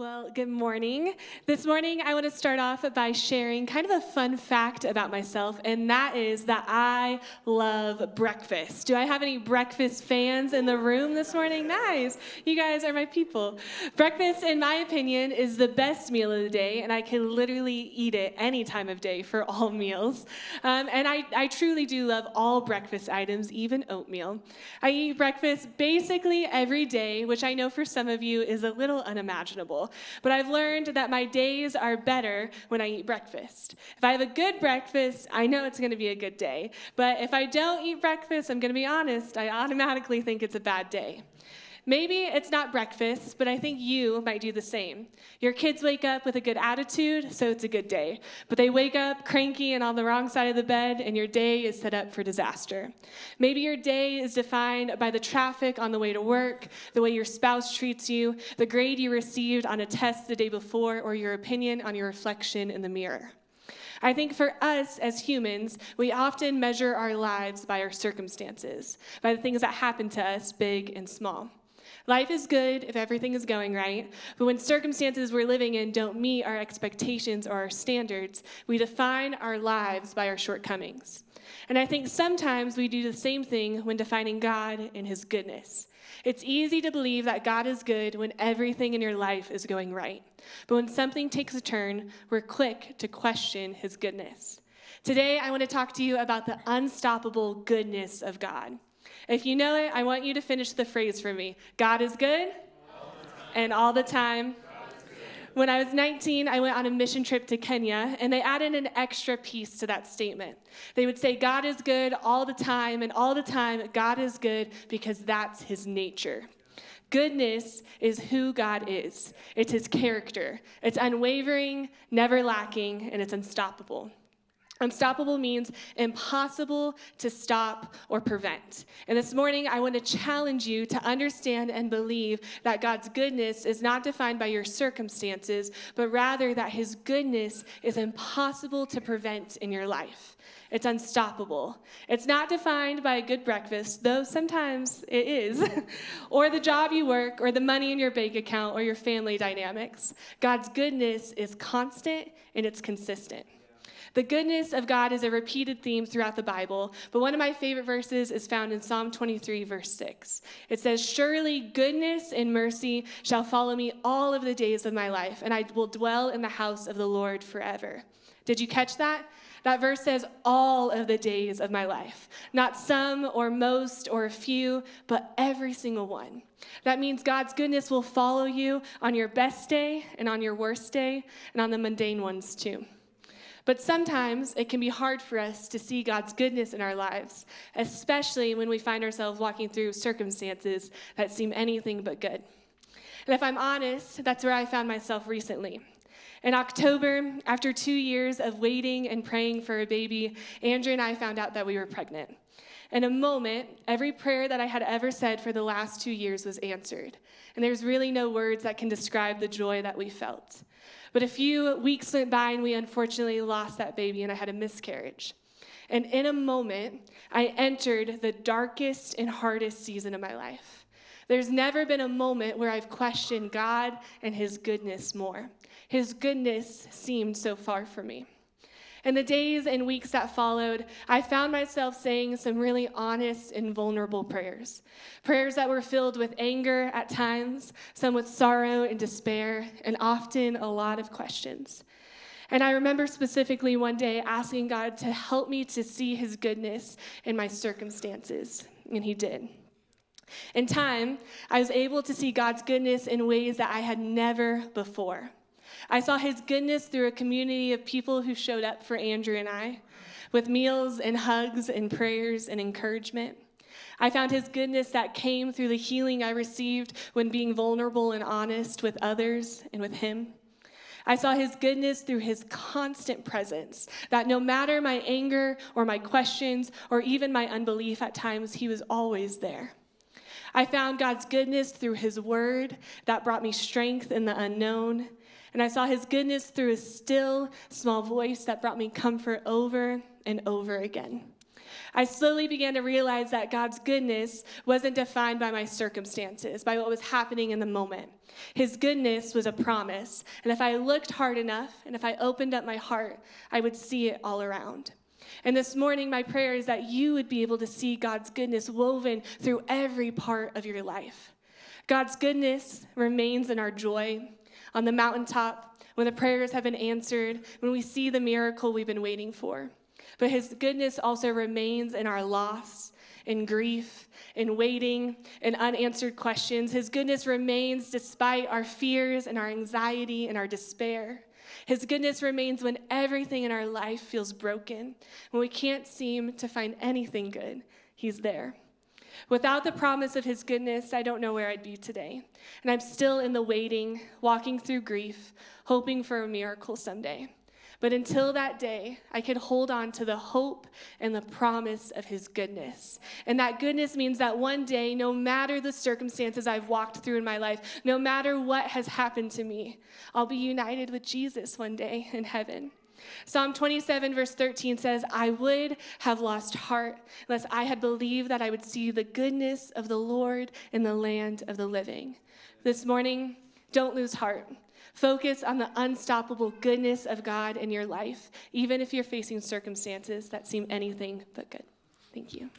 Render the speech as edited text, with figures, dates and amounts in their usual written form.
Well, good morning. This morning, I want to start off by sharing kind of a fun fact about myself, and that is that I love breakfast. Do I have any breakfast fans in the room this morning? Nice. You guys are my people. Breakfast, in my opinion, is the best meal of the day, and I can literally eat it any time of day for all meals. And I truly do love all breakfast items, even oatmeal. I eat breakfast basically every day, which I know for some of you is a little unimaginable. But I've learned that my days are better when I eat breakfast. If I have a good breakfast, I know it's going to be a good day. But if I don't eat breakfast, I'm going to be honest, I automatically think it's a bad day. Maybe it's not breakfast, but I think you might do the same. Your kids wake up with a good attitude, so it's a good day. But they wake up cranky and on the wrong side of the bed, and your day is set up for disaster. Maybe your day is defined by the traffic on the way to work, the way your spouse treats you, the grade you received on a test the day before, or your opinion on your reflection in the mirror. I think for us as humans, we often measure our lives by our circumstances, by the things that happen to us, big and small. Life is good if everything is going right, but when circumstances we're living in don't meet our expectations or our standards, we define our lives by our shortcomings. And I think sometimes we do the same thing when defining God and His goodness. It's easy to believe that God is good when everything in your life is going right. But when something takes a turn, we're quick to question His goodness. Today, I want to talk to you about the unstoppable goodness of God. If you know it, I want you to finish the phrase for me. God is good, and all the time. When I was 19, I went on a mission trip to Kenya, and they added an extra piece to that statement. They would say, God is good all the time, and all the time, God is good because that's His nature. Goodness is who God is. It's His character. It's unwavering, never lacking, and it's unstoppable. Unstoppable means impossible to stop or prevent. And this morning, I want to challenge you to understand and believe that God's goodness is not defined by your circumstances, but rather that His goodness is impossible to prevent in your life. It's unstoppable. It's not defined by a good breakfast, though sometimes it is, or the job you work, or the money in your bank account, or your family dynamics. God's goodness is constant and it's consistent. The goodness of God is a repeated theme throughout the Bible, but one of my favorite verses is found in Psalm 23, verse 6. It says, "Surely goodness and mercy shall follow me all of the days of my life, and I will dwell in the house of the Lord forever." Did you catch that? That verse says all of the days of my life. Not some or most or a few, but every single one. That means God's goodness will follow you on your best day and on your worst day and on the mundane ones too. But sometimes it can be hard for us to see God's goodness in our lives, especially when we find ourselves walking through circumstances that seem anything but good. And if I'm honest, that's where I found myself recently. In October, after 2 years of waiting and praying for a baby, Andrew and I found out that we were pregnant. In a moment, every prayer that I had ever said for the last 2 years was answered. And there's really no words that can describe the joy that we felt. But a few weeks went by, and we unfortunately lost that baby, and I had a miscarriage. And in a moment, I entered the darkest and hardest season of my life. There's never been a moment where I've questioned God and His goodness more. His goodness seemed so far from me. In the days and weeks that followed, I found myself saying some really honest and vulnerable prayers. Prayers that were filled with anger at times, some with sorrow and despair, and often a lot of questions. And I remember specifically one day asking God to help me to see His goodness in my circumstances, and He did. In time, I was able to see God's goodness in ways that I had never before. I saw His goodness through a community of people who showed up for Andrew and I, with meals and hugs and prayers and encouragement. I found His goodness that came through the healing I received when being vulnerable and honest with others and with Him. I saw His goodness through His constant presence, that no matter my anger or my questions or even my unbelief at times, He was always there. I found God's goodness through His word that brought me strength in the unknown. And I saw His goodness through a still, small voice that brought me comfort over and over again. I slowly began to realize that God's goodness wasn't defined by my circumstances, by what was happening in the moment. His goodness was a promise, and if I looked hard enough, and if I opened up my heart, I would see it all around. And this morning, my prayer is that you would be able to see God's goodness woven through every part of your life. God's goodness remains in our joy, on the mountaintop, when the prayers have been answered, when we see the miracle we've been waiting for. But his goodness also remains in our loss, in grief, in waiting, in unanswered questions. His goodness remains despite our fears and our anxiety and our despair. His goodness remains when everything in our life feels broken, when we can't seem to find anything good. He's there. Without the promise of his goodness, I don't know where I'd be today. And I'm still in the waiting, walking through grief, hoping for a miracle someday. But until that day, I can hold on to the hope and the promise of his goodness. And that goodness means that one day, no matter the circumstances I've walked through in my life, no matter what has happened to me, I'll be united with Jesus one day in heaven. Psalm 27, verse 13 says, I would have lost heart unless I had believed that I would see the goodness of the Lord in the land of the living. This morning, don't lose heart. Focus on the unstoppable goodness of God in your life, even if you're facing circumstances that seem anything but good. Thank you.